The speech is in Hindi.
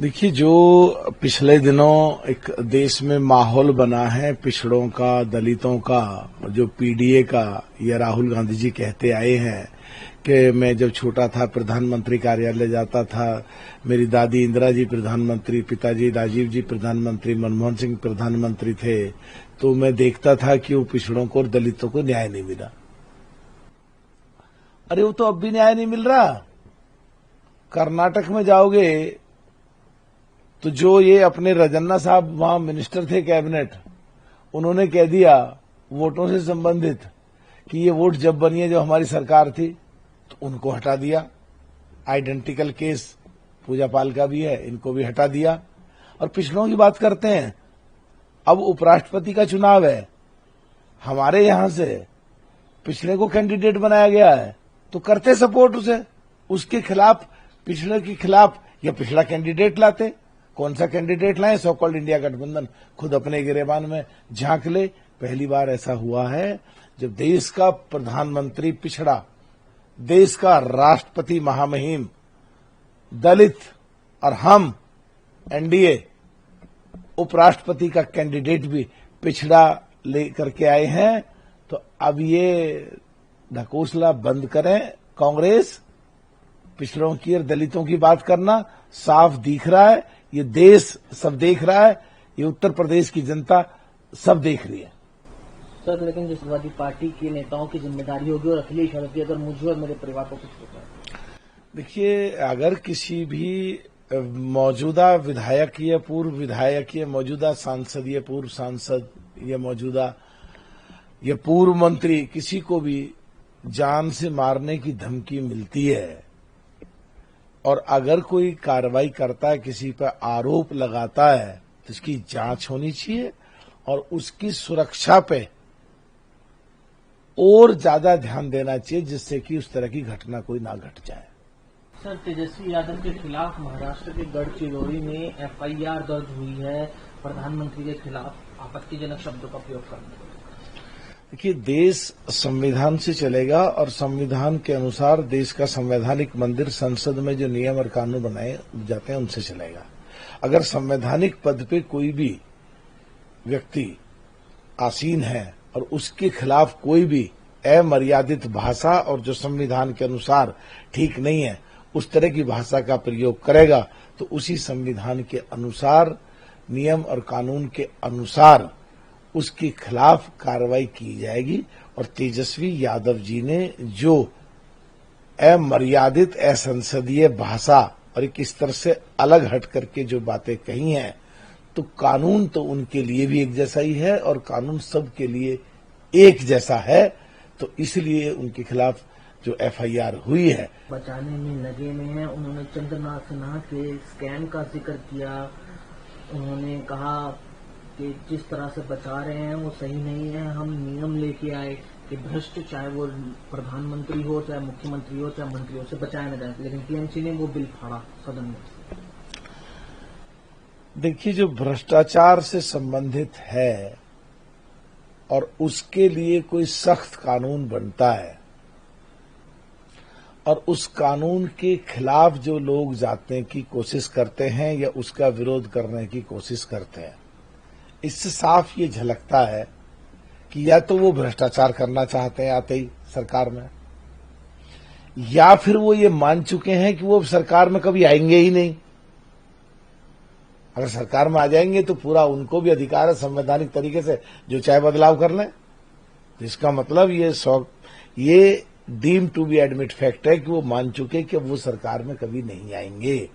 देखिए, जो पिछले दिनों एक देश में माहौल बना है पिछड़ों का, दलितों का, जो पीडीए का, या राहुल गांधी जी कहते आए हैं कि मैं जब छोटा था प्रधानमंत्री कार्यालय जाता था, मेरी दादी इंदिरा जी प्रधानमंत्री, पिताजी राजीव जी प्रधानमंत्री, मनमोहन सिंह प्रधानमंत्री थे, तो मैं देखता था कि वो पिछड़ों को और दलितों को न्याय नहीं मिला। अरे वो तो अब भी न्याय नहीं मिल रहा। कर्नाटक में जाओगे तो जो ये अपने रजन्ना साहब वहां मिनिस्टर थे कैबिनेट, उन्होंने कह दिया वोटों से संबंधित कि ये वोट जब बनी है जो हमारी सरकार थी, तो उनको हटा दिया। आइडेंटिकल केस पूजा पाल का भी है, इनको भी हटा दिया। और पिछड़ों की बात करते हैं, अब उपराष्ट्रपति का चुनाव है, हमारे यहां से पिछड़े को कैंडिडेट बनाया गया है, तो करते सपोर्ट उसे, उसके खिलाफ, पिछड़े के खिलाफ, या पिछड़ा कैंडिडेट लाते। कौन सा कैंडिडेट लाए? सो कॉल्ड इंडिया गठबंधन खुद अपने गिरेबान में झांक ले। पहली बार ऐसा हुआ है जब देश का प्रधानमंत्री पिछड़ा, देश का राष्ट्रपति महामहिम दलित, और हम एनडीए उपराष्ट्रपति का कैंडिडेट भी पिछड़ा लेकर के आए हैं। तो अब ये ढकोसला बंद करें कांग्रेस। पिछड़ों की और दलितों की बात करना साफ दिख रहा है, ये देश सब देख रहा है, ये उत्तर प्रदेश की जनता सब देख रही है। सर, लेकिन जो समाजवादी पार्टी के नेताओं की जिम्मेदारी होगी और अखिलेश यादव की, अगर मुझे और मेरे परिवार को कुछ होता है। देखिए, अगर किसी भी मौजूदा विधायक या पूर्व विधायक या मौजूदा सांसद या पूर्व सांसद या मौजूदा या पूर्व मंत्री, किसी को भी जान से मारने की धमकी मिलती है, और अगर कोई कार्रवाई करता है, किसी पर आरोप लगाता है, तो इसकी जांच होनी चाहिए और उसकी सुरक्षा पे और ज्यादा ध्यान देना चाहिए, जिससे कि उस तरह की घटना कोई ना घट जाए। सर, तेजस्वी यादव के खिलाफ महाराष्ट्र के गढ़चिरौली में एफआईआर दर्ज हुई है प्रधानमंत्री के खिलाफ आपत्तिजनक शब्दों का प्रयोग करने। देखिए, देश संविधान से चलेगा और संविधान के अनुसार देश का संवैधानिक मंदिर, संसद में जो नियम और कानून बनाए जाते हैं उनसे चलेगा। अगर संवैधानिक पद पे कोई भी व्यक्ति आसीन है और उसके खिलाफ कोई भी अमर्यादित भाषा और जो संविधान के अनुसार ठीक नहीं है उस तरह की भाषा का प्रयोग करेगा, तो उसी संविधान के अनुसार, नियम और कानून के अनुसार उसके खिलाफ कार्रवाई की जाएगी। और तेजस्वी यादव जी ने जो अमर्यादित, असंसदीय भाषा और एक इस तरह से अलग हट करके जो बातें कही हैं, तो कानून तो उनके लिए भी एक जैसा ही है और कानून सबके लिए एक जैसा है। तो इसलिए उनके खिलाफ जो एफआईआर हुई है, बचाने में लगे में है। उन्होंने चंद्रनाथ सिन्हा के स्कैम का जिक्र किया। उन्होंने कहा कि जिस तरह से बचा रहे हैं वो सही नहीं है। हम नियम लेके आए कि भ्रष्ट, चाहे वो प्रधानमंत्री हो, चाहे मुख्यमंत्री हो, चाहे मंत्री हो, से बचाया न जाए। लेकिन टीएमसी ने वो बिल फाड़ा सदन में। देखिए, जो भ्रष्टाचार से संबंधित है और उसके लिए कोई सख्त कानून बनता है और उस कानून के खिलाफ जो लोग जाने की कोशिश करते हैं या उसका विरोध करने की कोशिश करते हैं, इससे साफ ये झलकता है कि या तो वो भ्रष्टाचार करना चाहते हैं आते ही सरकार में, या फिर वो ये मान चुके हैं कि वो सरकार में कभी आएंगे ही नहीं। अगर सरकार में आ जाएंगे तो पूरा उनको भी अधिकार है संवैधानिक तरीके से जो चाहे बदलाव कर लें। तो इसका मतलब ये deem to be admit fact है कि वो मान चुके कि वो सरकार में कभी नहीं आएंगे।